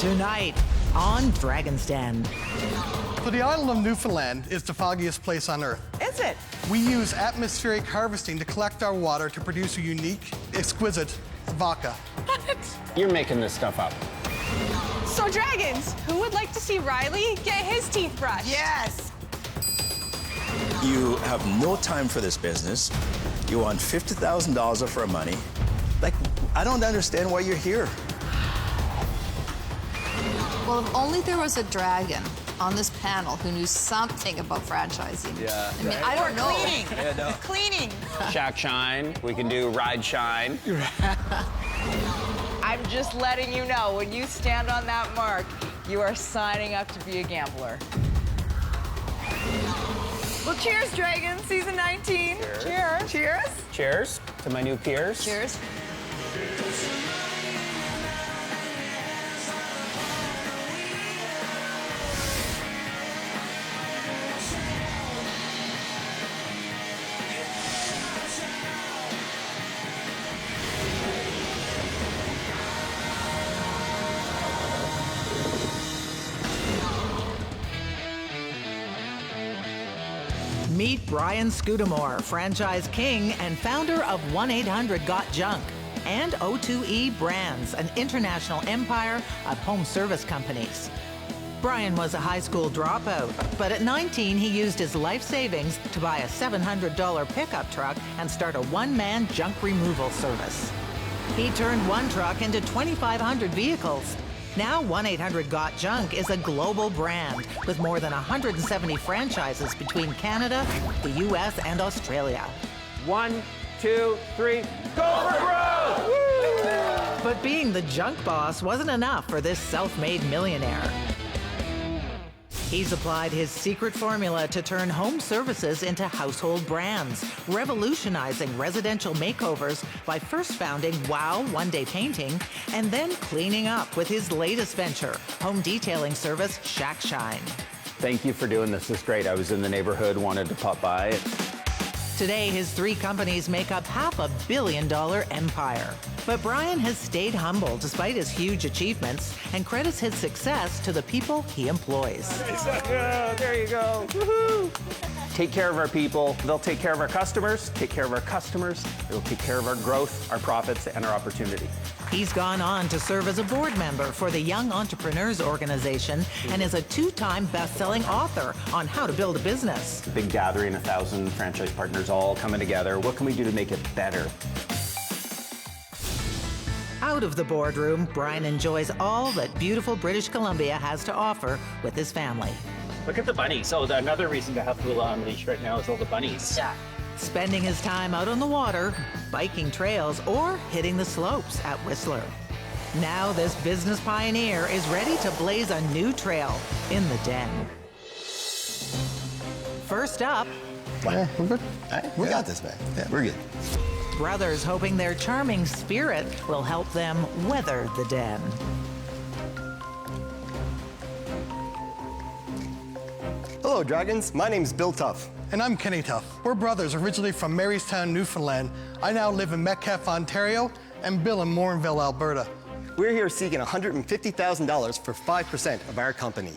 Tonight on Dragon's Den. So the island of Newfoundland is the foggiest place on Earth. Is it? We use atmospheric harvesting to collect our water to produce a unique, exquisite vodka. What? You're making this stuff up. So, Dragons, who would like to see Riley get his teeth brushed? Yes. You have no time for this business. You want $50,000 of our money. Like, I don't understand why you're here. Well, if only there was a dragon on this panel who knew something about franchising. Yeah. I mean, I don't know. Cleaning. Yeah, no. Cleaning. Shack Shine. We can do Ride Shine. I'm just letting you know, when you stand on that mark, you are signing up to be a gambler. Well, cheers, Dragons, season 19. Cheers. Cheers. Cheers. Cheers to my new peers. Cheers. Meet Brian Scudamore, franchise king and founder of 1-800-GOT-JUNK, and O2E Brands, an international empire of home service companies. Brian was a high school dropout, but at 19 he used his life savings to buy a $700 pickup truck and start a one-man junk removal service. He turned one truck into 2,500 vehicles. Now 1-800-GOT-JUNK is a global brand with more than 170 franchises between Canada, the US, and Australia. 1, 2, 3, go for growth! Woo! But being the junk boss wasn't enough for this self-made millionaire. He's applied his secret formula to turn home services into household brands, revolutionizing residential makeovers by first founding Wow One Day Painting and then cleaning up with his latest venture, home detailing service Shack Shine. Thank you for doing this. This is great. I was in the neighborhood, wanted to pop by. Today, his three companies make up $500 million empire. But Brian has stayed humble despite his huge achievements and credits his success to the people he employs. There you go. Woohoo! Take care of our people. They'll take care of our customers. Take care of our customers. They'll take care of our growth, our profits, and our opportunity. He's gone on to serve as a board member for the Young Entrepreneurs Organization and is a two-time best-selling author on how to build a business. Big gathering, 1,000 franchise partners all coming together. What can we do to make it better? Out of the boardroom, Brian enjoys all that beautiful British Columbia has to offer with his family. Look at the bunnies. So another reason to have Hula on leash right now is all the bunnies. Yeah. Spending his time out on the water, biking trails, or hitting the slopes at Whistler. Now this business pioneer is ready to blaze a new trail in the den. First up, Yeah, we're good. We got this, man. Yeah, we're good. brothers hoping their charming spirit will help them weather the den. Hello, Dragons. My name's Bill Tuff. And I'm Kenny Tuff. We're brothers originally from Marystown, Newfoundland. I now live in Metcalfe, Ontario, and Bill in Morinville, Alberta. We're here seeking $150,000 for 5% of our company.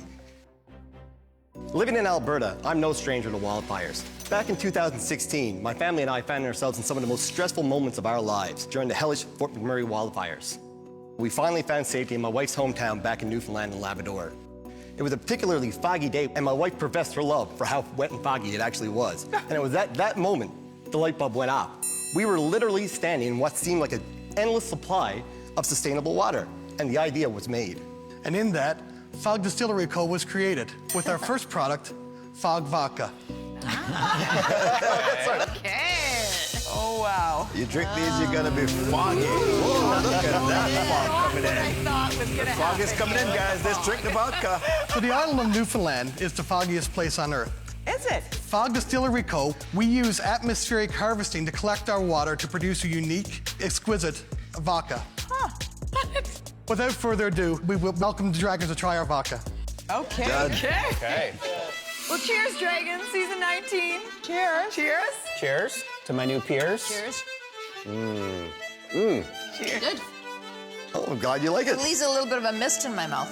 Living in Alberta, I'm no stranger to wildfires. Back in 2016, my family and I found ourselves in some of the most stressful moments of our lives during the hellish Fort McMurray wildfires. We finally found safety in my wife's hometown back in Newfoundland and Labrador. It was a particularly foggy day, and my wife professed her love for how wet and foggy it actually was. And it was at that moment the light bulb went off. We were literally standing in what seemed like an endless supply of sustainable water, and the idea was made. And in that, Fog Distillery Co. was created with our first product, Fog Vodka. Okay. Oh, wow. You drink these, you're gonna be foggy. Whoa, look at that fog coming I in. thought was gonna happen. Fog is coming in, guys. Let's drink the vodka. So the island of Newfoundland is the foggiest place on Earth. Is it? Fog Distillery Co. We use atmospheric harvesting to collect our water to produce a unique, exquisite vodka. Huh. Without further ado, we will welcome the Dragons to try our vodka. Okay. Done. Okay. Well, cheers, Dragons, season 19. Cheers. Cheers. Cheers to my new peers. Cheers. Good. Oh, I'm glad you like it. It leaves a little bit of a mist in my mouth.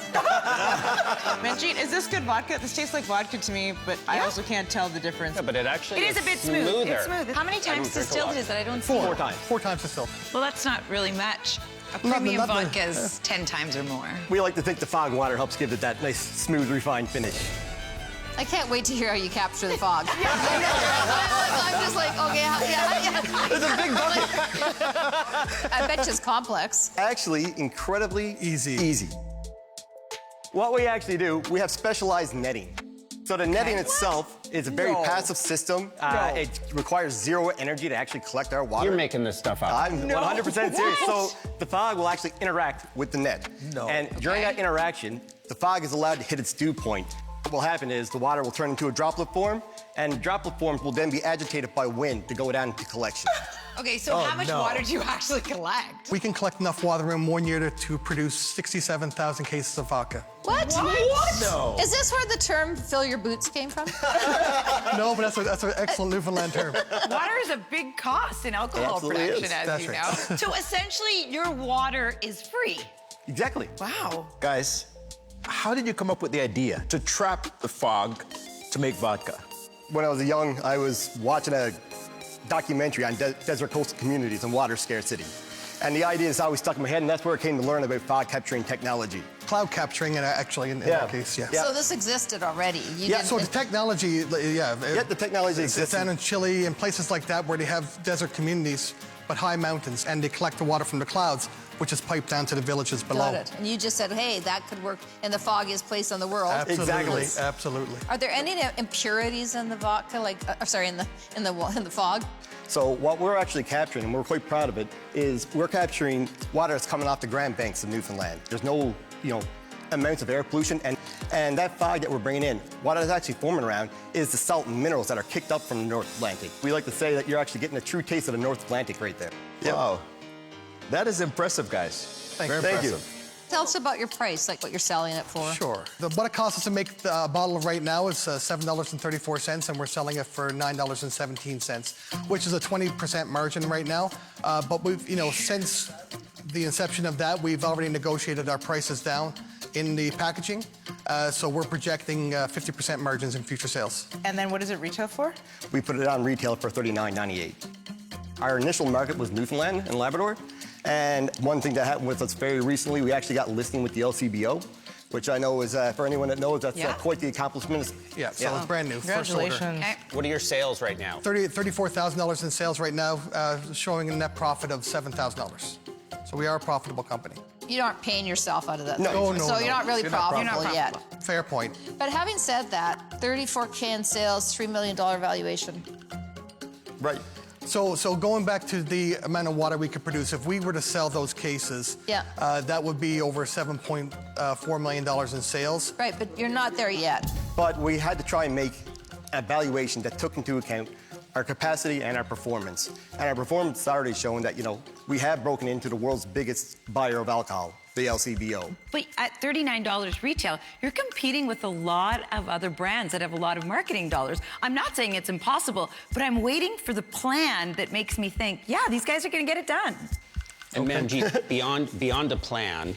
Manjeet, is this good vodka? This tastes like vodka to me, but I also can't tell the difference. Yeah, but it actually It is a bit smooth. smoother. It's smooth. How many times distilled is it? I don't see. 4 times. 4 times distilled. Well, that's not really much. A Not- premium not the- vodka is 10 times or more. We like to think the fog water helps give it that nice, smooth, refined finish. I can't wait to hear how you capture the fog. I'm just like, okay, yeah. It's a big bucket. I bet you it's complex. Actually, incredibly Easy. What we actually do, we have specialized netting. So the netting itself is a very passive system. It requires 0 energy to actually collect our water. You're making this stuff up. I'm 100% serious. So the fog will actually interact with the net. No. And during that interaction, the fog is allowed to hit its dew point. What will happen is the water will turn into a droplet form, and droplet forms will then be agitated by wind to go down into collection. Okay, so how much water do you actually collect? We can collect enough water in 1 year to produce 67,000 cases of vodka. What? No. Is this where the term "fill your boots" came from? No, but that's an excellent Newfoundland term. Water is a big cost in alcohol absolutely production, is. as That's you right. know. So essentially, your water is free. Exactly. Wow. Guys, how did you come up with the idea to trap the fog to make vodka? When I was young, I was watching a documentary on desert coastal communities and water scarcity. And the idea is always stuck in my head, and that's where I came to learn about fog capturing technology. Cloud capturing, and actually, in Yeah. that case, yeah. Yeah. So this existed already. You Yeah, didn't- so the technology, yeah. Yet the technology It's exists. down in Chile and places like that where they have desert communities, but high mountains, and they collect the water from the clouds, which is piped down to the villages below. Got it. And you just said, hey, that could work in the foggiest place in the world. Absolutely, Exactly. absolutely. Are there any impurities in the vodka, like, sorry, in the fog? So what we're actually capturing, and we're quite proud of it, is we're capturing water that's coming off the Grand Banks of Newfoundland. There's no, amounts of air pollution, and that fog that we're bringing in, what it's actually forming around is the salt and minerals that are kicked up from the North Atlantic. We like to say that you're actually getting a true taste of the North Atlantic right there. Wow. That is impressive, guys. Very Thank you. impressive. Tell us about your price, like what you're selling it for. Sure. What it costs us to make a bottle right now is $7.34, and we're selling it for $9.17, which is a 20% margin right now. But we've, since the inception of that, we've already negotiated our prices down in the packaging. So we're projecting 50% margins in future sales. And then what does it retail for? We put it on retail for $39.98. Our initial market was Newfoundland and Labrador. And one thing that happened with us very recently, we actually got listing with the LCBO, which I know is, for anyone that knows, that's quite the accomplishment. Yeah, so it's brand new. First order. Congratulations. Okay. What are your sales right now? $34,000 in sales right now, showing a net profit of $7,000. So we are a profitable company. You aren't paying yourself out of that. No, no, So no. you're not really You're not profitable yet. Fair point. But having said that, 34K in sales, $3 million valuation. Right. So going back to the amount of water we could produce, if we were to sell those cases, that would be over $7.4 million in sales. Right, but you're not there yet. But we had to try and make a valuation that took into account our capacity and our performance. And our performance is already showing that, we have broken into the world's biggest buyer of alcohol, the LCBO. But at $39 retail, you're competing with a lot of other brands that have a lot of marketing dollars. I'm not saying it's impossible, but I'm waiting for the plan that makes me think, yeah, these guys are going to get it done. And Manjeet, beyond a plan,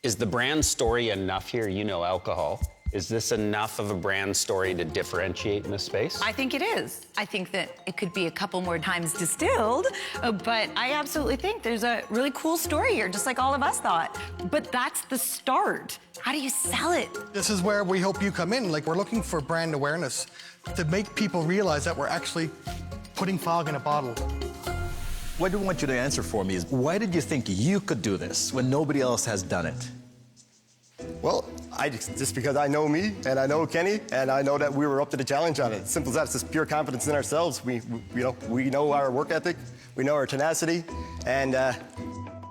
is the brand story enough here? Alcohol. Is this enough of a brand story to differentiate in this space? I think it is. I think that it could be a couple more times distilled, but I absolutely think there's a really cool story here, just like all of us thought. But that's the start. How do you sell it? This is where we hope you come in. Like, we're looking for brand awareness to make people realize that we're actually putting fog in a bottle. What I want you to answer for me is, why did you think you could do this when nobody else has done it? Well, just because I know me and I know Kenny and I know that we were up to the challenge on it. Simple as that. It's just pure confidence in ourselves. We know our work ethic, we know our tenacity, and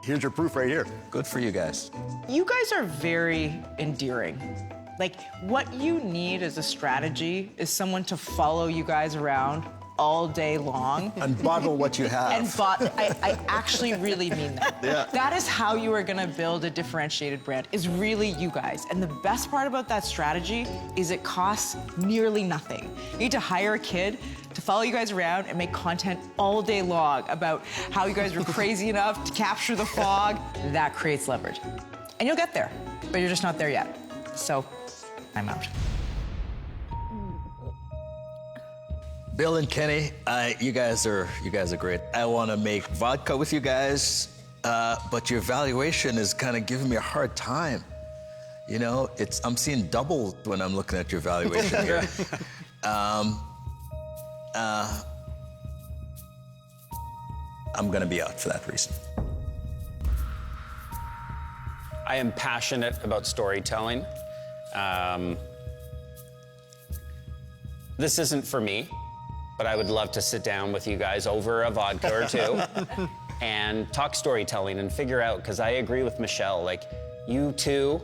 here's your proof right here. Good for you guys. You guys are very endearing. Like, what you need as a strategy is someone to follow you guys around all day long. And bottle what you have. And I actually really mean that. Yeah. That is how you are gonna build a differentiated brand, is really you guys. And the best part about that strategy is it costs nearly nothing. You need to hire a kid to follow you guys around and make content all day long about how you guys were crazy enough to capture the fog. That creates leverage. And you'll get there, but you're just not there yet. So, I'm out. Bill and Kenny, you guys are great. I want to make vodka with you guys, but your valuation is kind of giving me a hard time. You know, I'm seeing double when I'm looking at your valuation here. I'm going to be out for that reason. I am passionate about storytelling. This isn't for me, but I would love to sit down with you guys over a vodka or two and talk storytelling and figure out, because I agree with Michelle, like, you two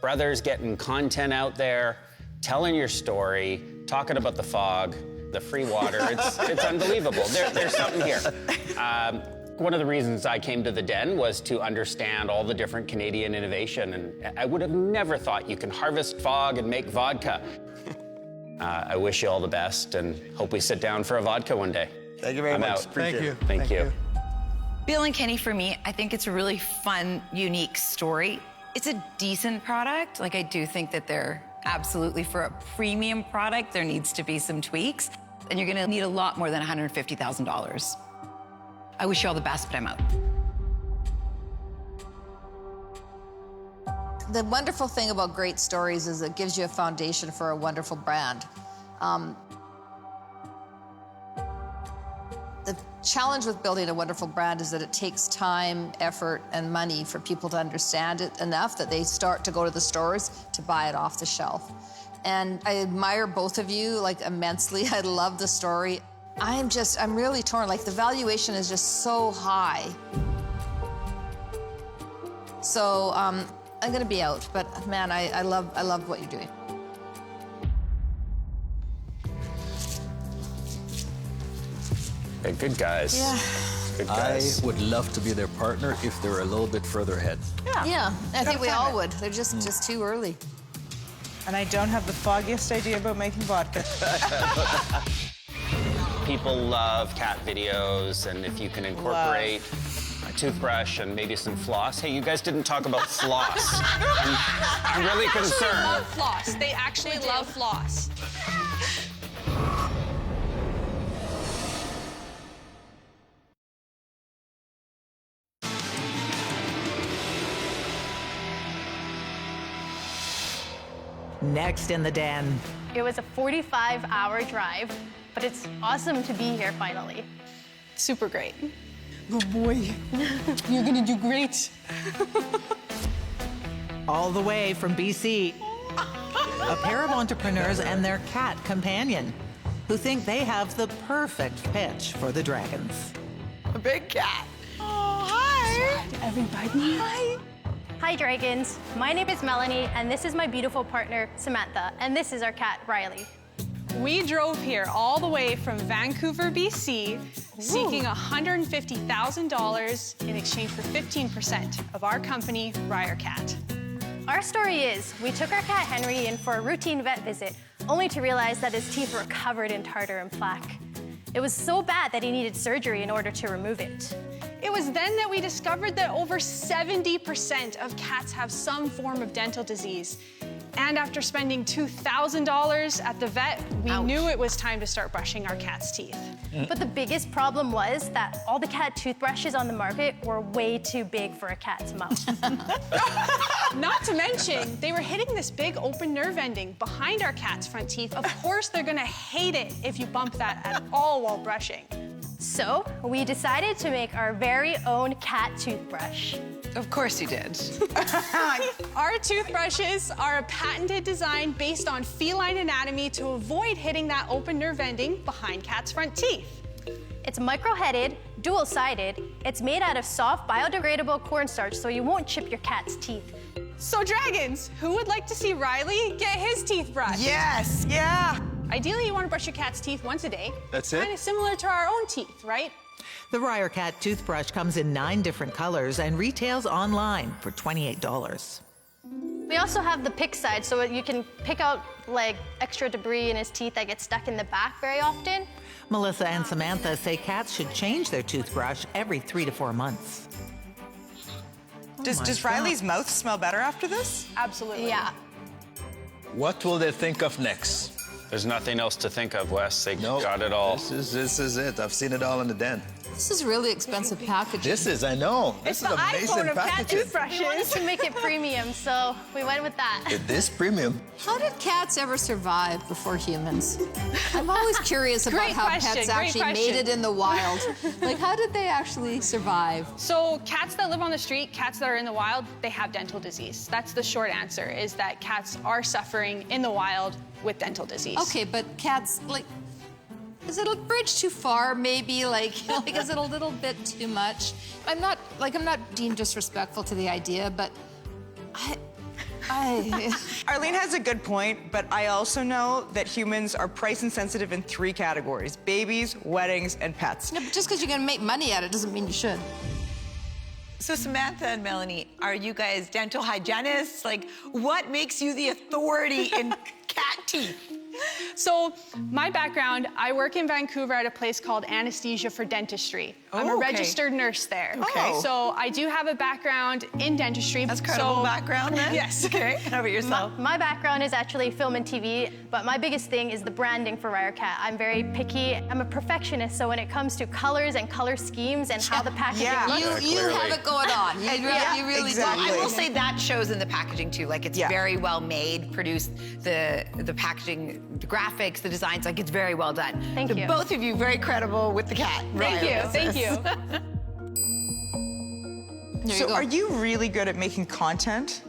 brothers getting content out there, telling your story, talking about the fog, the free water, it's unbelievable. There's something here. One of the reasons I came to the Den was to understand all the different Canadian innovation, and I would have never thought you can harvest fog and make vodka. I wish you all the best and hope we sit down for a vodka one day. Thank you very much. Thank you. Thank you. Bill and Kenny, for me, I think it's a really fun, unique story. It's a decent product. Like, I do think that they're absolutely, for a premium product, there needs to be some tweaks, and you're gonna need a lot more than $150,000. I wish you all the best, but I'm out. The wonderful thing about great stories is it gives you a foundation for a wonderful brand. The challenge with building a wonderful brand is that it takes time, effort, and money for people to understand it enough that they start to go to the stores to buy it off the shelf. And I admire both of you, like, immensely. I love the story. I'm really torn. Like, the valuation is just so high. So, I'm gonna be out, but man, I love what you're doing. Hey, good guys. Yeah. Good guys. I would love to be their partner if they were a little bit further ahead. Yeah, I think we all would. They're just too early. And I don't have the foggiest idea about making vodka. People love cat videos, and if you can incorporate a toothbrush and maybe some floss. Hey, you guys didn't talk about floss. I'm really concerned. They love floss. They actually love floss. Next in the Den. It was a 45-hour drive, but it's awesome to be here finally. Super great. Good boy. You're gonna do great. All the way from BC. A pair of entrepreneurs and their cat companion who think they have the perfect pitch for the Dragons. A big cat. Oh, hi. Everybody. Hi. Hi, Dragons. My name is Melanie, and this is my beautiful partner, Samantha, and this is our cat, Riley. We drove here all the way from Vancouver, BC, seeking $150,000 in exchange for 15% of our company, Ryer Cat. Our story is, we took our cat Henry in for a routine vet visit, only to realize that his teeth were covered in tartar and plaque. It was so bad that he needed surgery in order to remove it. It was then that we discovered that over 70% of cats have some form of dental disease. And after spending $2,000 at the vet, we knew it was time to start brushing our cat's teeth. But the biggest problem was that all the cat toothbrushes on the market were way too big for a cat's mouth. Not to mention, they were hitting this big open nerve ending behind our cat's front teeth. Of course, they're gonna hate it if you bump that at all while brushing. So we decided to make our very own cat toothbrush. Of course you did. Our toothbrushes are a patented design based on feline anatomy to avoid hitting that open nerve ending behind cats' front teeth. It's micro-headed, dual-sided. It's made out of soft, biodegradable cornstarch so you won't chip your cat's teeth. So, Dragons, who would like to see Riley get his teeth brushed? Yes, yeah. Ideally, you want to brush your cat's teeth once a day. That's it? Kind of similar to our own teeth, right? The Ryer Cat toothbrush comes in 9 different colors and retails online for $28. We also have the pick side, so you can pick out like extra debris in his teeth that gets stuck in the back very often. Melissa and Samantha say cats should change their toothbrush every 3 to 4 months. Does Riley's mouth smell better after this? Absolutely. Yeah. What will they think of next? There's nothing else to think of, Wes. They got it all. This is it. I've seen it all in the den. This is really expensive packaging. This is, I know. It's This the is amazing iPhone of cat packaging. toothbrushes. We wanted to make it premium, so we went with that. It is premium. How did cats ever survive before humans? I'm always curious about Great how question, pets great actually made question. it in the wild. Like, how did they actually survive? So cats that live on the street, cats that are in the wild, they have dental disease. That's the short answer, is that cats are suffering in the wild with dental disease. Okay, but cats, like, is it a bridge too far, maybe? Like, is it a little bit too much? I'm not being disrespectful to the idea, but Arlene has a good point, but I also know that humans are price insensitive in 3 categories: babies, weddings, and pets. No, but just because you're gonna make money at it doesn't mean you should. So Samantha and Melanie, are you guys dental hygienists? Like, what makes you the authority in cat teeth? So my background, I work in Vancouver at a place called Anesthesia for Dentistry. I'm a okay. registered nurse there. Okay. So I do have a background in dentistry. That's credible background then? Yes. Okay. How about yourself? My background is actually film and TV, but my biggest thing is the branding for Ryer Cat. I'm very picky. I'm a perfectionist, so when it comes to colors and color schemes and how the packaging looks, You have it going on. You really do. I will say that shows in the packaging too. Like, it's very well made, produced, the packaging, the graphics, the designs, like, it's very well done. Thank you. Both of you very credible with the cat. Thank you, thank you. So are you really good at making content?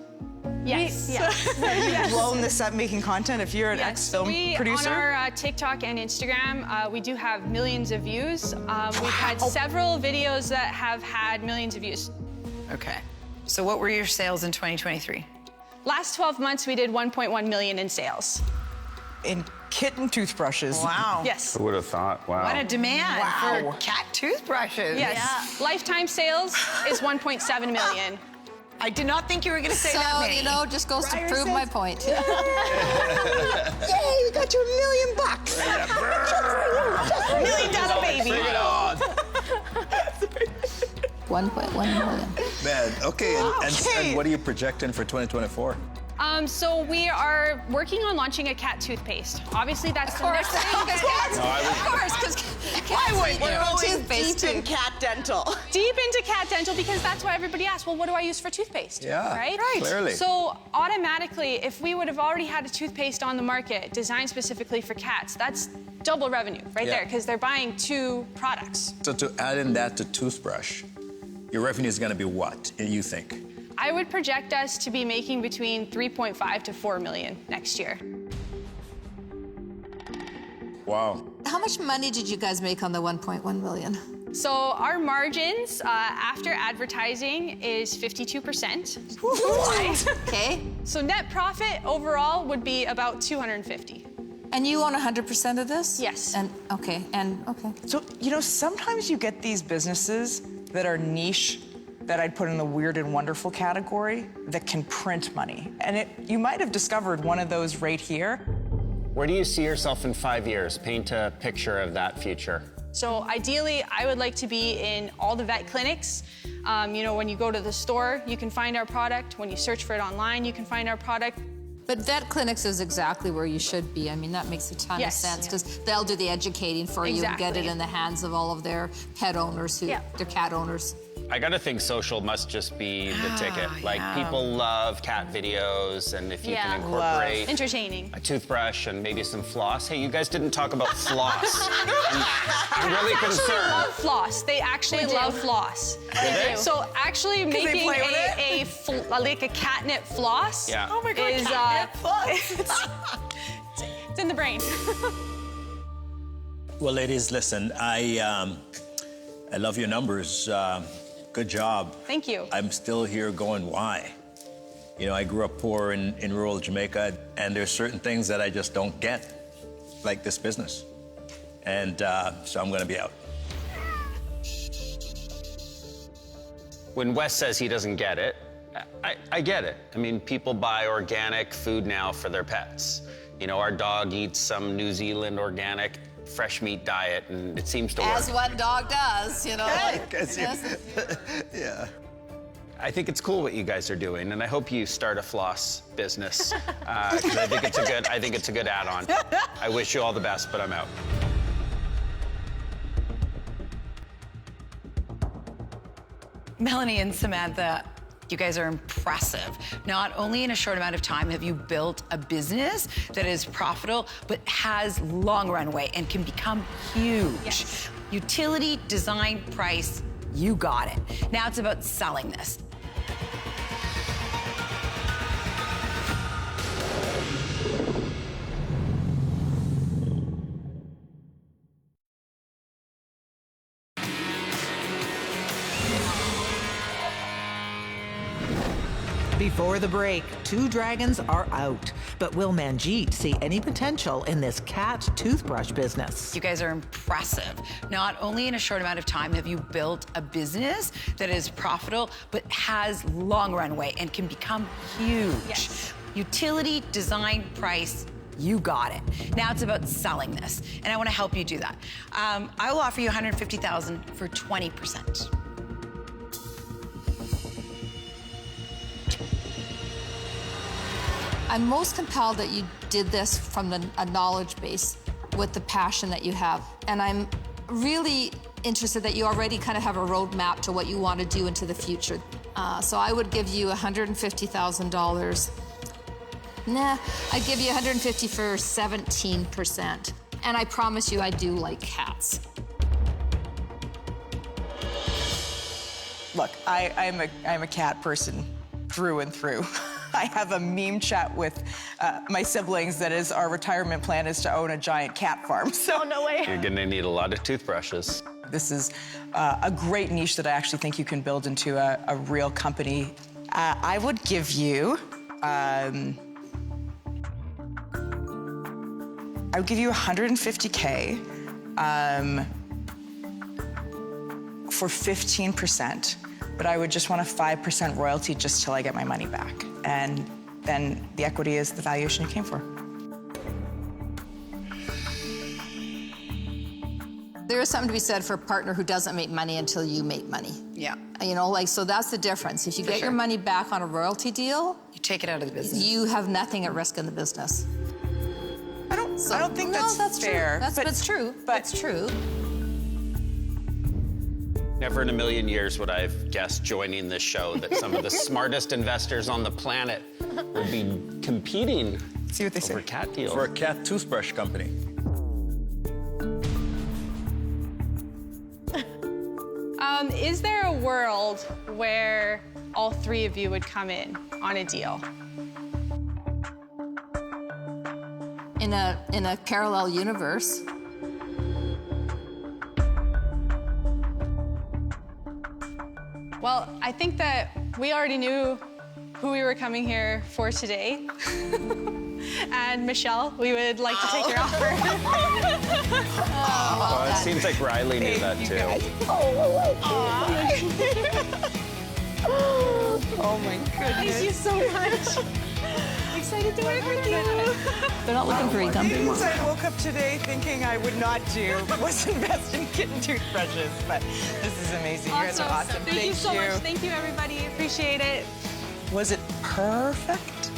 Yes. Have you blown this up making content if you're an ex-film producer? On our TikTok and Instagram, we do have millions of views. We've had several videos that have had millions of views. Okay. So what were your sales in 2023? Last 12 months, we did 1.1 million in sales. In kitten toothbrushes. Wow. Yes. Who would have thought? Wow. What a demand for cat toothbrushes. Yes. Lifetime sales is 1.7 million. I did not think you were going to say that many. So, you know, just goes to prove my point. Yay, you got your $1 million. $1 million baby. Bring it on. 1.1 million. Man, okay, and what are you projecting for 2024? So we are working on launching a cat toothpaste. Obviously, that's the next thing. Of course, because cats need their own toothpaste deep in too. cat dental. Deep into cat dental, because that's why everybody asks, well, what do I use for toothpaste? Yeah, right? clearly. So automatically, if we would have already had a toothpaste on the market designed specifically for cats, that's double revenue right there, because they're buying 2 products. So to add in that to toothbrush, your revenue is going to be what, you think? I would project us to be making between 3.5 to 4 million next year. Wow. How much money did you guys make on the 1.1 million? So our margins after advertising is 52%. Okay. So net profit overall would be about 250. And you own 100% of this? Yes. And okay. So, you know, sometimes you get these businesses that are niche, that I'd put in the weird and wonderful category, that can print money. And you might have discovered one of those right here. Where do you see yourself in 5 years? Paint a picture of that future. So ideally, I would like to be in all the vet clinics. You know, when you go to the store, you can find our product. When you search for it online, you can find our product. But vet clinics is exactly where you should be. I mean, that makes a ton of sense because they'll do the educating for you and get it in the hands of all of their pet owners, their cat owners. I gotta think social must just be the ticket. Like, people love cat videos, and if you can incorporate entertaining a toothbrush and maybe some floss. Hey, you guys didn't talk about floss. I'm really concerned. They love floss. They actually love floss. They do? So actually making like a catnip floss Oh my God, is catnip floss. it's in the brain. Well, ladies, listen, I love your numbers. Good job. Thank you. I'm still here going, why? You know, I grew up poor in rural Jamaica, and there's certain things that I just don't get. like this business. And so I'm gonna be out. When Wes says he doesn't get it, I get it. I mean, people buy organic food now for their pets. You know, our dog eats some New Zealand organic fresh meat diet, and it seems to work. As one dog does, you know. Yeah. I think it's cool what you guys are doing, and I hope you start a floss business. 'Cause I think it's a good add-on. I wish you all the best, but I'm out. Melanie and Samantha, you guys are impressive. Not only in a short amount of time have you built a business that is profitable, but has long runway and can become huge. Yes. Utility, design, price, you got it. Now it's about selling this. Before the break, 2 dragons are out. But will Manjeet see any potential in this cat toothbrush business? You guys are impressive. Not only in a short amount of time have you built a business that is profitable, but has long runway and can become huge. Yes. Utility, design, price, you got it. Now it's about selling this, and I want to help you do that. I will offer you $150,000 for 20%. I'm most compelled that you did this from a knowledge base with the passion that you have. And I'm really interested that you already kind of have a roadmap to what you want to do into the future. So I would give you $150,000. Nah, I'd give you $150,000 for 17%. And I promise you I do like cats. Look, I'm a cat person through and through. I have a meme chat with my siblings that is our retirement plan is to own a giant cat farm. So No way. You're gonna need a lot of toothbrushes. this is a great niche that I actually think you can build into a real company. I would give you, I would give you $150K for 15%, but I would just want a 5% royalty just till I get my money back. And then the equity is the valuation you came for. There is something to be said for a partner who doesn't make money until you make money. Yeah. You know, like, so that's the difference. If you get your money back on a royalty deal, You take it out of the business. you have nothing at risk in the business. I don't think that's fair. True. That's true. That's true. Never in a million years would I have guessed joining this show that some of the smartest investors on the planet would be competing See what they over say. cat deals. For a cat toothbrush company. Is there a world where all three of you would come in on a deal? In a parallel universe. Well, I think that we already knew who we were coming here for today. And Michelle, we would like to take your offer. It seems like Riley knew that too. Oh my goodness. Thank you so much. Excited to work with you. They're not looking for income. Things I woke up today thinking I would not do was invest in kitten toothbrushes, but this is amazing. You guys are awesome. Thank you so much. Thank you, everybody. Appreciate it. Was it perfect?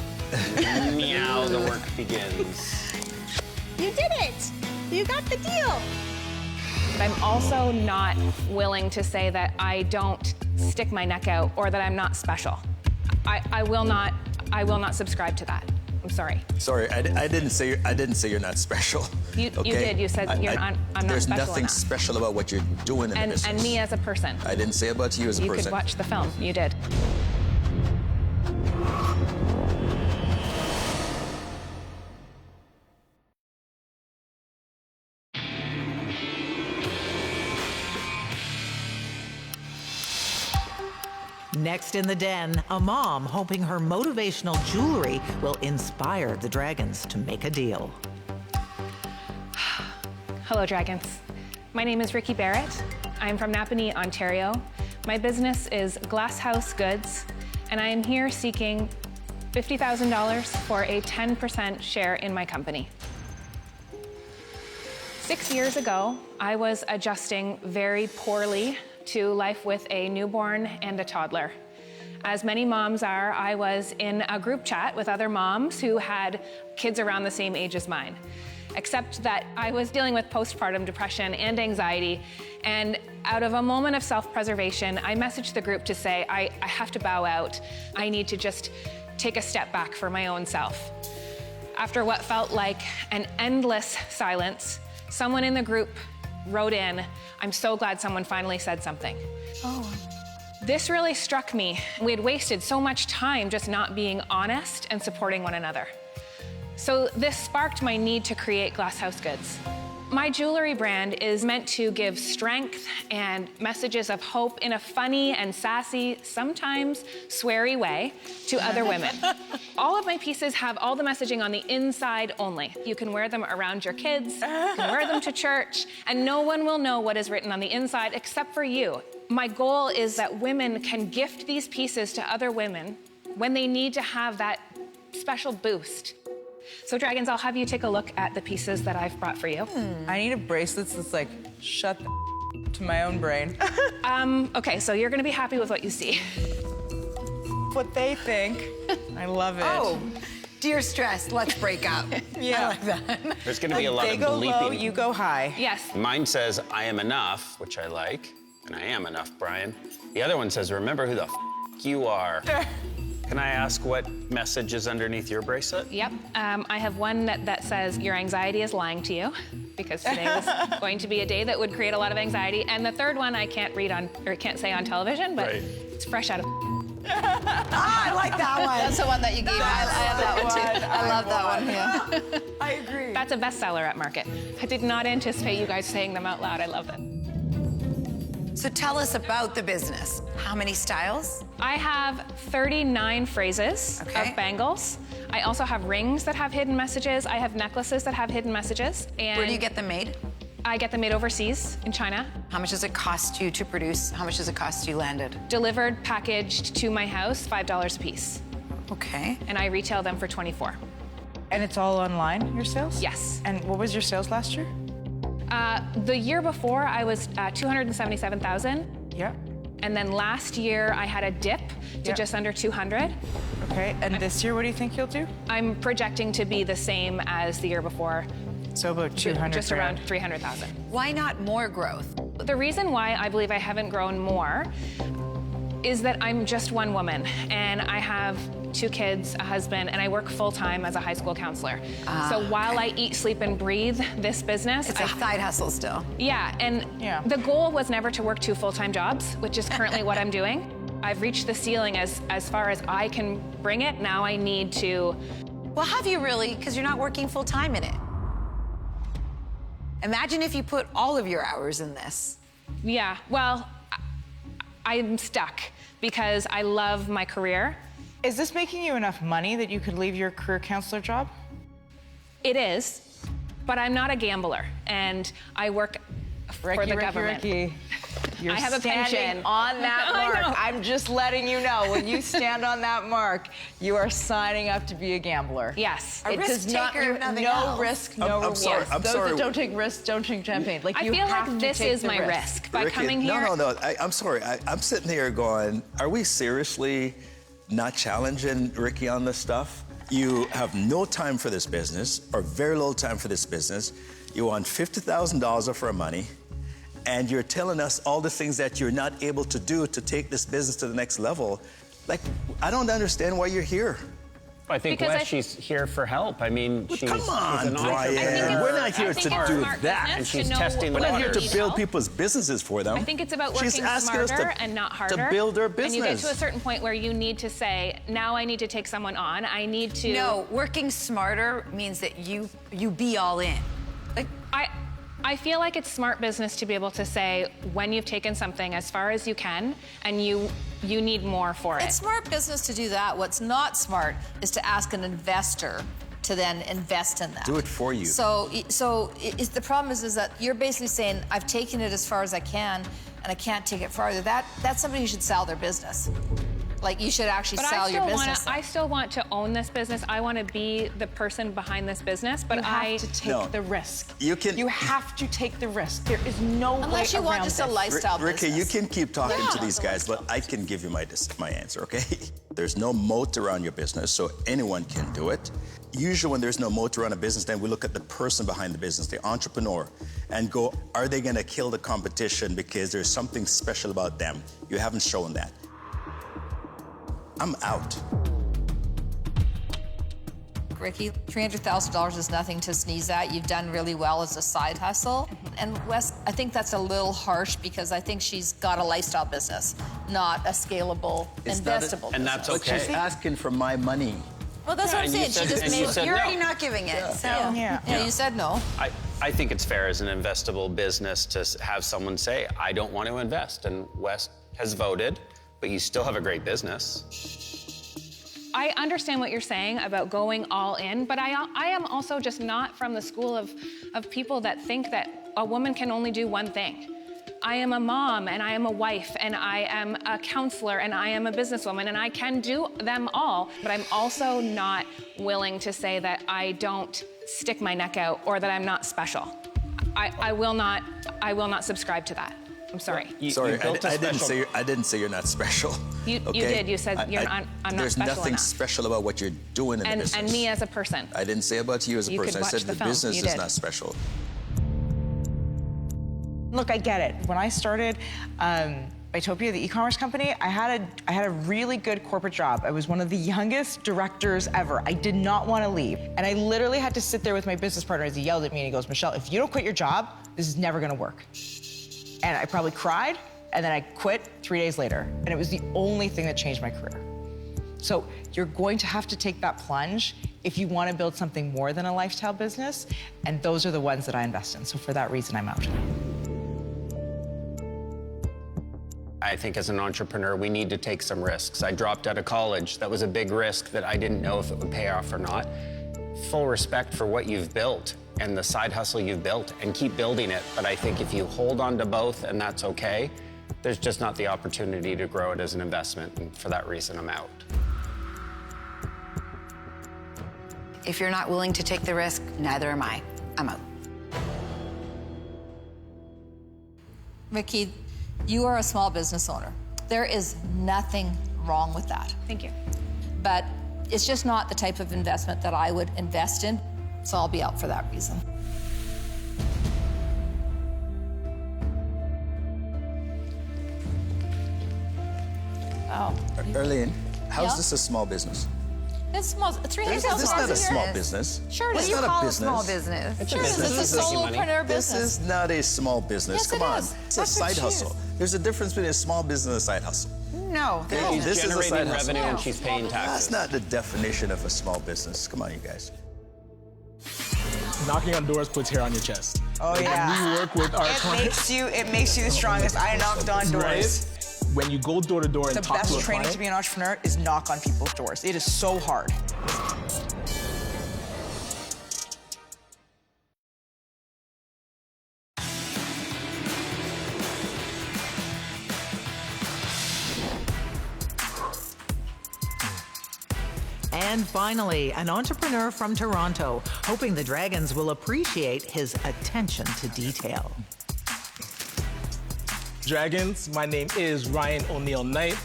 Meow, the work begins. You did it! You got the deal! I'm also not willing to say that I don't stick my neck out or that I'm not special. I will not subscribe to that. I'm sorry. Sorry, I didn't say you're not special. You did. You said I'm not There's special nothing enough. special about what you're doing in the business. And me as a person. I didn't say about you as a You person. could watch the film. You did. Next in the den, a mom hoping her motivational jewelry will inspire the dragons to make a deal. Hello, Dragons. My name is Ricky Barrett. I'm from Napanee, Ontario. My business is Glasshouse Goods, and I am here seeking $50,000 for a 10% share in my company. 6 years ago, I was adjusting very poorly to life with a newborn and a toddler. As many moms are, I was in a group chat with other moms who had kids around the same age as mine. Except that I was dealing with postpartum depression and anxiety, and out of a moment of self-preservation, I messaged the group to say, I have to bow out. I need to just take a step back for my own self. After what felt like an endless silence, someone in the group wrote in, "I'm so glad someone finally said something." Oh. This really struck me. We had wasted so much time just not being honest and supporting one another. So this sparked my need to create Glasshouse Goods. My jewelry brand is meant to give strength and messages of hope in a funny and sassy, sometimes sweary way to other women. All of my pieces have all the messaging on the inside only. You can wear them around your kids, you can wear them to church, and no one will know what is written on the inside except for you. My goal is that women can gift these pieces to other women when they need to have that special boost. So Dragons, I'll have you take a look at the pieces that I've brought for you. I need a bracelet that's like, shut the to my own brain. Okay, so you're gonna be happy with what you see. What they think. I love it. Oh, dear stress, let's break up. Yeah. I like that. There's going to be a lot They of go bleeping. low, you go high. Yes. Mine says, I am enough, which I like, and I am enough, Brian. The other one says, remember who the you are. Can I ask what message is underneath your bracelet? Yep. I have one that says, your anxiety is lying to you, because today was going to be a day that would create a lot of anxiety. And the third one I can't read on, or can't say on television, but it's fresh out of. I like that one. That's the one that you gave me. I have that one too. I love that one, yeah. I agree. That's a bestseller at market. I did not anticipate you guys saying them out loud. I love them. So tell us about the business. How many styles? I have 39 phrases of bangles. I also have rings that have hidden messages. I have necklaces that have hidden messages. And where do you get them made? I get them made overseas in China. How much does it cost you to produce? How much does it cost you landed? Delivered, packaged to my house, $5 a piece. Okay. And I retail them for $24. And it's all online, your sales? Yes. And what was your sales last year? The year before, I was 277,000. Yeah. And then last year, I had a dip to just under 200. Okay, and this year, what do you think you'll do? I'm projecting to be the same as the year before. So about 200 Just around 300,000. Why not more growth? The reason why I believe I haven't grown more is that I'm just one woman, and I have 2 kids, a husband, and I work full-time as a high school counselor. So while I eat, sleep, and breathe this business... It's a side hustle still. Yeah, and the goal was never to work 2 full-time jobs, which is currently what I'm doing. I've reached the ceiling as far as I can bring it. Now I need to... Well, have you really? Because you're not working full-time in it. Imagine if you put all of your hours in this. Yeah, well, I'm stuck because I love my career. Is this making you enough money that you could leave your career counselor job? It is, but I'm not a gambler, and I work for the government. Ricky. You're I have a standing pension. on that I know. mark. I'm just letting you know, when you stand on that mark, you are signing up to be a gambler. Yes. A risk taker, nothing else. No risk, no reward. Those that don't take risks don't drink champagne. Like, I you feel have like to this take is the my risk. By Ricky, coming here... No. I'm sorry. I'm sitting here going, are we seriously not challenging Ricky on this stuff? You have no time for this business, or very little time for this business. You want $50,000 of our money, and you're telling us all the things that you're not able to do to take this business to the next level. Like, I don't understand why you're here. I think Wes, she's here for help. I mean, she's come on, an Brian. We're not here to do that. And she's testing the We're not here waters. to build people's businesses for them. I think it's about working She's asking us smarter and not harder. to build their business. And you get to a certain point where you need to say, now I need to take someone on. I need to... No, working smarter means that you be all in. Like, I feel like it's smart business to be able to say when you've taken something as far as you can and you need more for it. It's smart business to do that. What's not smart is to ask an investor to then invest in that. Do it for you. So the problem is that you're basically saying, I've taken it as far as I can, and I can't take it farther. That's somebody who should sell their business. Like, you should actually sell your business. I still want to own this business. I want to be the person behind this business, but you have to take the risk. You have to take the risk. There is no way around Unless you want just a lifestyle Ricky, business. you can keep talking to these guys, but I can give you my answer, okay? There's no moat around your business, so anyone can do it. Usually when there's no moat around a business, then we look at the person behind the business, the entrepreneur, and go, are they gonna kill the competition because there's something special about them? You haven't shown that. I'm out. Ricky, $300,000 is nothing to sneeze at. You've done really well as a side hustle. And Wes, I think that's a little harsh because I think she's got a lifestyle business, not a scalable, investable business. And that's okay. But she's asking for my money. Well, that's what I'm saying. She just made. You're already not giving it, so. Yeah, you said no. I think it's fair as an investable business to have someone say, I don't want to invest. And Wes has voted, but you still have a great business. I understand what you're saying about going all in, but I am also just not from the school of people that think that a woman can only do one thing. I am a mom, and I am a wife, and I am a counselor, and I am a businesswoman, and I can do them all, but I'm also not willing to say that I don't stick my neck out or that I'm not special. I will not subscribe to that. I'm sorry. Sorry, I didn't say you're not special. You did. You said I'm not special There's nothing enough. special about what you're doing in the business. And me as a person. I didn't say about you as a person. I said the business is not special. Look, I get it. When I started Bytopia, the e-commerce company, I had a really good corporate job. I was one of the youngest directors ever. I did not want to leave. And I literally had to sit there with my business partner as he yelled at me and he goes, Michelle, if you don't quit your job, this is never gonna work. And I probably cried, and then I quit 3 days later. And it was the only thing that changed my career. So you're going to have to take that plunge if you want to build something more than a lifestyle business, and those are the ones that I invest in. So for that reason, I'm out. I think as an entrepreneur, we need to take some risks. I dropped out of college. That was a big risk that I didn't know if it would pay off or not. Full respect for what you've built and the side hustle you've built, and keep building it. But I think if you hold on to both and that's okay, there's just not the opportunity to grow it as an investment. And for that reason, I'm out. If you're not willing to take the risk, neither am I. I'm out. Ricky, you are a small business owner. There is nothing wrong with that. Thank you. But it's just not the type of investment that I would invest in, so I'll be out for that reason. Oh. Erlene, how's this a small business? It's small. $300,000. This is not a small business. Sure it What is. do you call a small business? It's a Sure it is. business. It's a solopreneur This business. is not a small business. Yes, Come it on. is. It's a That's what side she hustle. is. There's a difference between a small business and a side hustle. No. She's This is a generating side hustle. revenue and she's paying taxes. That's not the definition of a small business. Come on, you guys. Knocking on doors puts hair on your chest. Oh, yeah. When we work with our clients. It makes you the strongest. I knocked on doors. Right? When you go door to door and The talk to best a training client, to be an entrepreneur is knock on people's doors. It is so hard. And finally, an entrepreneur from Toronto, hoping the Dragons will appreciate his attention to detail. Dragons, my name is Ryan O'Neill Knight,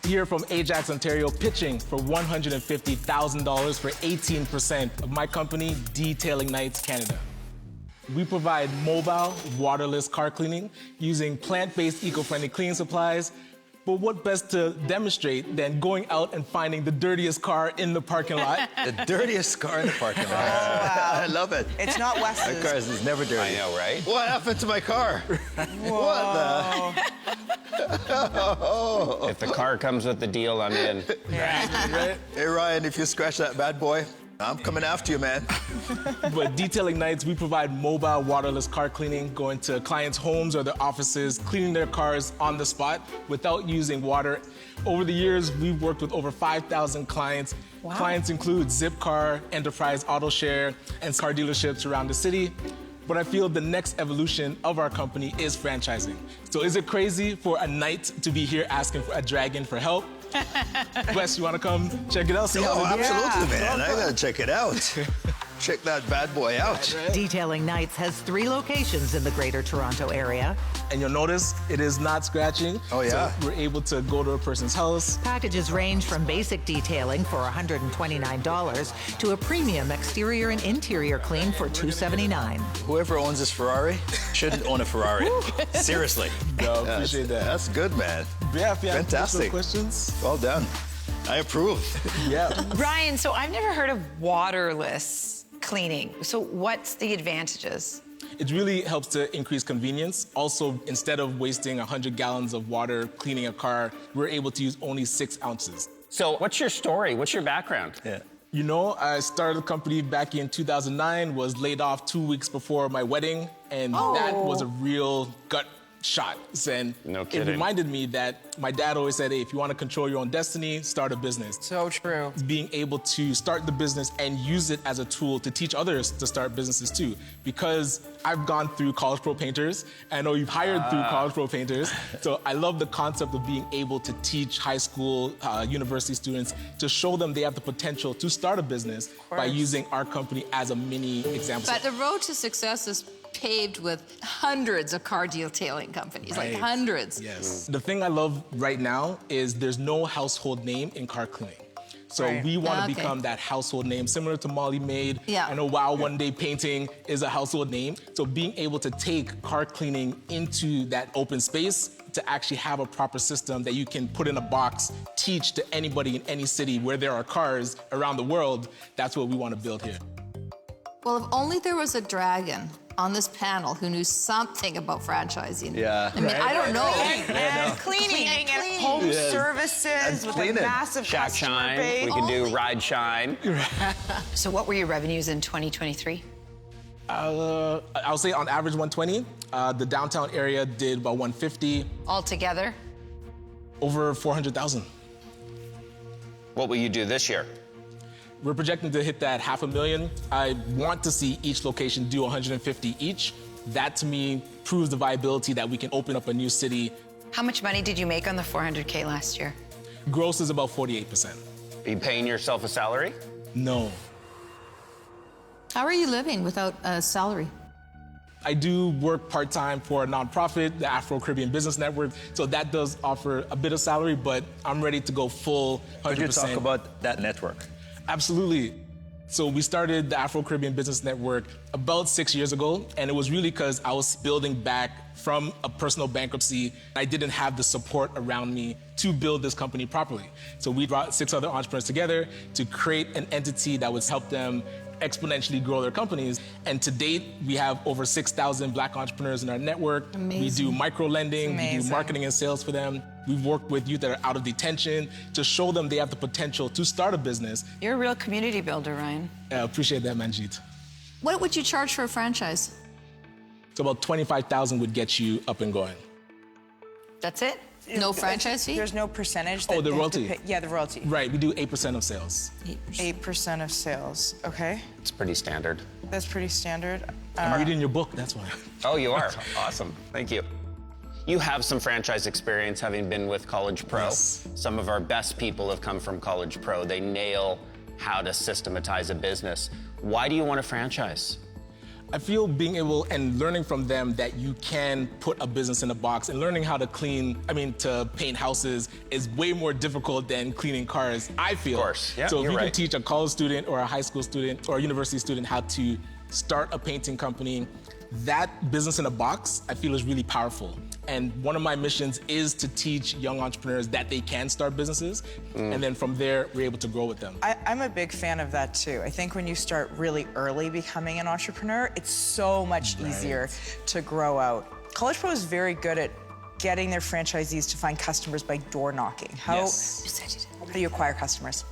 here from Ajax, Ontario, pitching for $150,000 for 18% of my company, Detailing Knights Canada. We provide mobile, waterless car cleaning using plant-based, eco-friendly cleaning supplies. But what best to demonstrate than going out and finding the dirtiest car in the parking lot? The dirtiest car in the parking lot. Oh, wow. I love it. It's not Wes's. My car is never dirty. I know, right? What happened to my car? What the? If the car comes with the deal, I'm in. Hey, Ryan, if you scratch that bad boy, I'm coming after you, man. But Detailing Nights, we provide mobile waterless car cleaning, going to clients' homes or their offices, cleaning their cars on the spot without using water. Over the years, we've worked with over 5,000 clients. Wow. Clients include Zipcar, Enterprise Auto Share, and car dealerships around the city. But I feel the next evolution of our company is franchising. So is it crazy for a knight to be here asking for a dragon for help? Wes, you want to come check it out? See how we do it? Absolutely, man. I gotta check it out. Check that bad boy out. Detailing Nights has 3 locations in the Greater Toronto area. And you'll notice it is not scratching. Oh, yeah. So we're able to go to a person's house. Packages range from basic detailing for $129 to a premium exterior and interior clean for $279. Whoever owns this Ferrari shouldn't own a Ferrari. Seriously. No, appreciate that. That's good, man. Yeah, if you have Fantastic. questions. Well done. I approve. Yeah. Brian, so I've never heard of waterless cleaning. So what's the advantages? It really helps to increase convenience. Also, instead of wasting 100 gallons of water cleaning a car, we're able to use only 6 ounces. So what's your story? What's your background? Yeah. You know, I started the company back in 2009, was laid off 2 weeks before my wedding, and that was a real gut shot. And No it kidding. reminded me that my dad always said, hey, if you want to control your own destiny, start a business. So true. Being able to start the business and use it as a tool to teach others to start businesses too. Because I've gone through College Pro Painters. I know you've hired through College Pro Painters. So I love the concept of being able to teach high school, university students to show them they have the potential to start a business by using our company as a mini example. But the road to success is paved with hundreds of car detailing companies, like hundreds. Yes. The thing I love right now is there's no household name in car cleaning. So we want to become that household name, similar to Molly Maid. Yeah. I know Wow One Day Painting is a household name. So being able to take car cleaning into that open space to actually have a proper system that you can put in a box, teach to anybody in any city where there are cars around the world, that's what we want to build here. Well, if only there was a dragon on this panel who knew something about franchising. Yeah. I mean, I don't know. And cleaning and home services with a massive Shack customer Shine. base. We can do Ride Shine. So what were your revenues in 2023? I'll say on average 120. The downtown area did about 150. Altogether? Over 400,000. What will you do this year? We're projecting to hit that $500,000. I want to see each location do 150 each. That to me proves the viability that we can open up a new city. How much money did you make on the 400K last year? Gross is about 48%. Are you paying yourself a salary? No. How are you living without a salary? I do work part-time for a nonprofit, the Afro-Caribbean Business Network, so that does offer a bit of salary, but I'm ready to go full 100%. Could you talk about that network? Absolutely. So we started the Afro-Caribbean Business Network about 6 years ago, and it was really because I was building back from a personal bankruptcy. I didn't have the support around me to build this company properly. So we brought 6 other entrepreneurs together to create an entity that would help them exponentially grow their companies. And to date, we have over 6,000 Black entrepreneurs in our network. Amazing. We do micro-lending, we do Amazing. marketing and sales for them. We've worked with youth that are out of detention to show them they have the potential to start a business. You're a real community builder, Ryan. I appreciate that, Manjeet. What would you charge for a franchise? So about 25,000 would get you up and going. That's it? No franchise fee? There's no percentage. Oh, that the they have to royalty. pay. Yeah, the royalty. Right, we do 8% of sales. 8% of sales. Okay, It's pretty standard. that's pretty standard. I'm reading your book, that's why. Oh, you are? Awesome. Thank you. You have some franchise experience having been with College Pro. Yes. Some of our best people have come from College Pro. They nail how to systematize a business. Why do you want a franchise? I feel being able and learning from them that you can put a business in a box, and learning how to to paint houses is way more difficult than cleaning cars, I feel. Of course, yeah, So if you're you can right. teach a college student or a high school student or a university student how to start a painting company, that business in a box, I feel is really powerful. And one of my missions is to teach young entrepreneurs that they can start businesses. And then from there, we're able to grow with them. I'm a big fan of that too. I think when you start really early becoming an entrepreneur, it's so much easier to grow out. College Pro is very good at getting their franchisees to find customers by door knocking. How do you acquire customers?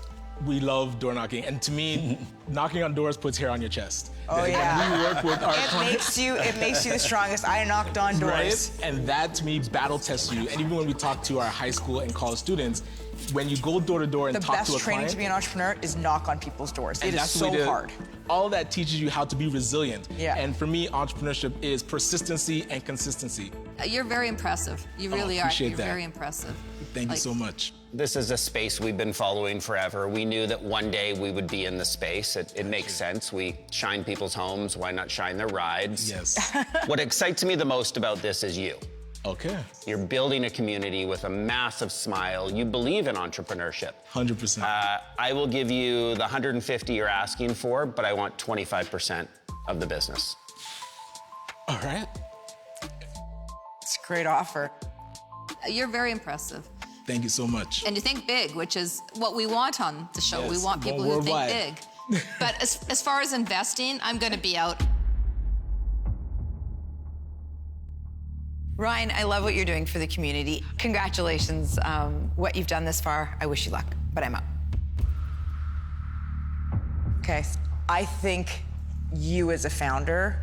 We love door knocking, and to me, knocking on doors puts hair on your chest. Oh yeah. When we work with our clients, It makes you the strongest. I knocked on doors. right? And that to me battle tests you. And even when we talk to our high school and college students, when you go door to door and The talk to a best training client, to be an entrepreneur is knock on people's doors. and It is that's the way so hard. All that teaches you how to be resilient. Yeah. And for me, entrepreneurship is persistency and consistency. You're very impressive. You really are. appreciate You're that. very impressive. Thank you Like- so much. This is a space we've been following forever. We knew that one day we would be in the space. It makes sense. We shine people's homes. Why not shine their rides? Yes. What excites me the most about this is you. Okay. You're building a community with a massive smile. You believe in entrepreneurship. 100%. I will give you the 150 you're asking for, but I want 25% of the business. All right. It's a great offer. You're very impressive. Thank you so much. And you think big, which is what we want on the show. We Yes, want people more who think worldwide. big. But as far as investing, I'm going to be out. Ryan, I love what you're doing for the community. Congratulations. What you've done this far, I wish you luck, but I'm out. Okay. I think you as a founder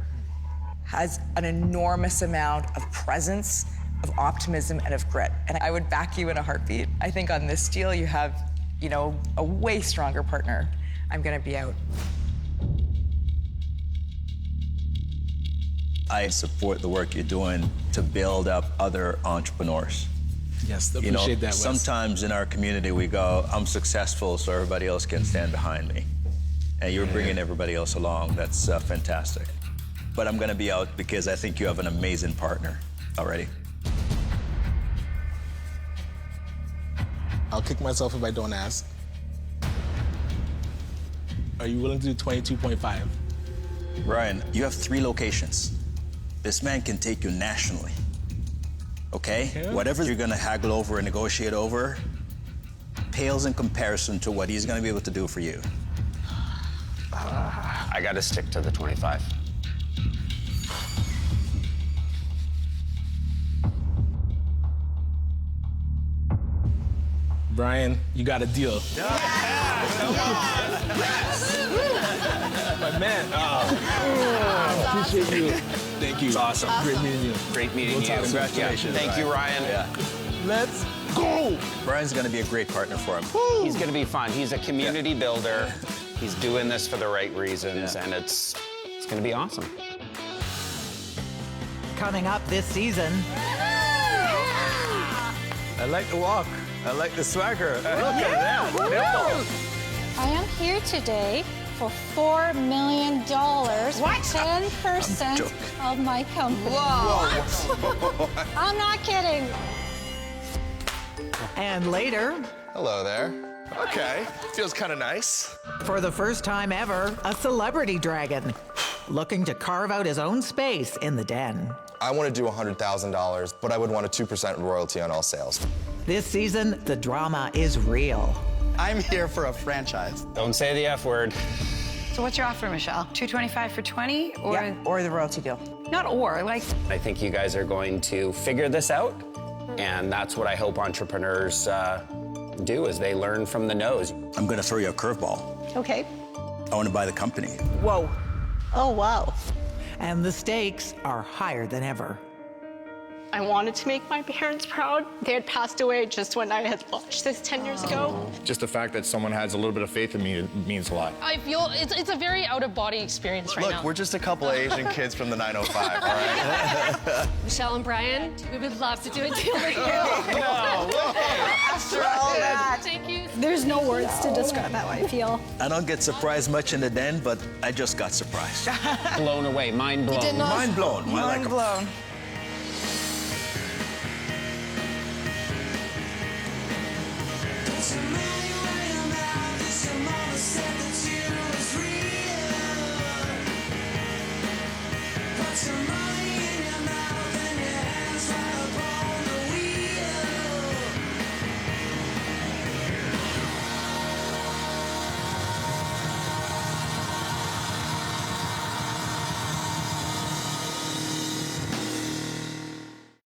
has an enormous amount of presence, of optimism, and of grit. And I would back you in a heartbeat. I think on this deal, you have, you know, a way stronger partner. I'm gonna be out. I support the work you're doing to build up other entrepreneurs. Yes, You know, appreciate that, Wes. sometimes in our community we go, I'm successful so everybody else can stand behind me. And you're bringing everybody else along. That's fantastic. But I'm gonna be out because I think you have an amazing partner already. I'll kick myself if I don't ask. Are you willing to do 22.5? Ryan, you have 3 locations. This man can take you nationally. Okay? Yeah. Whatever you're gonna haggle over and negotiate over pales in comparison to what he's gonna be able to do for you. I got to stick to the 25. Brian, you got a deal. My man. Appreciate you. Thank you. It's awesome. Great meeting you. Great meeting We'll you. talk soon. Congratulations, Thank you, Ryan. Yeah. Let's go. Brian's gonna be a great partner for him. He's going to be fun. He's a community builder. He's doing this for the right reasons, and it's going to be awesome. Coming up this season, I like the walk. I like the swagger. Look at that. I am here today for $4 million. What? 10% of my company. Whoa. I'm not kidding. and later, Hello there. Okay, feels kind of nice. for the first time ever, a celebrity dragon looking to carve out his own space in the den. I want to do $100,000, but I would want a 2% royalty on all sales. This season, the drama is real. I'm here for a franchise. Don't say the F word. So what's your offer, Michelle? 225 for 20, or Yeah, or the royalty deal. not or like? I think you guys are going to figure this out, and that's what I hope entrepreneurs do, is they learn from the no's. I'm gonna throw you a curveball. Okay. I wanna buy the company. Whoa. Oh, wow. And the stakes are higher than ever. I wanted to make my parents proud. They had passed away just when I had launched this 10 years ago. Just the fact that someone has a little bit of faith in me means a lot. I feel it's a very out-of-body experience right now. Look, we're just a couple of Asian kids from the 905, all right? Michelle and Brian, we would love to do a deal with you. After all that. Thank you. There's no words to describe how I feel. I don't get surprised much in the den, but I just got surprised. Blown away, mind blown. Mind blown. I like Mind 'em. blown.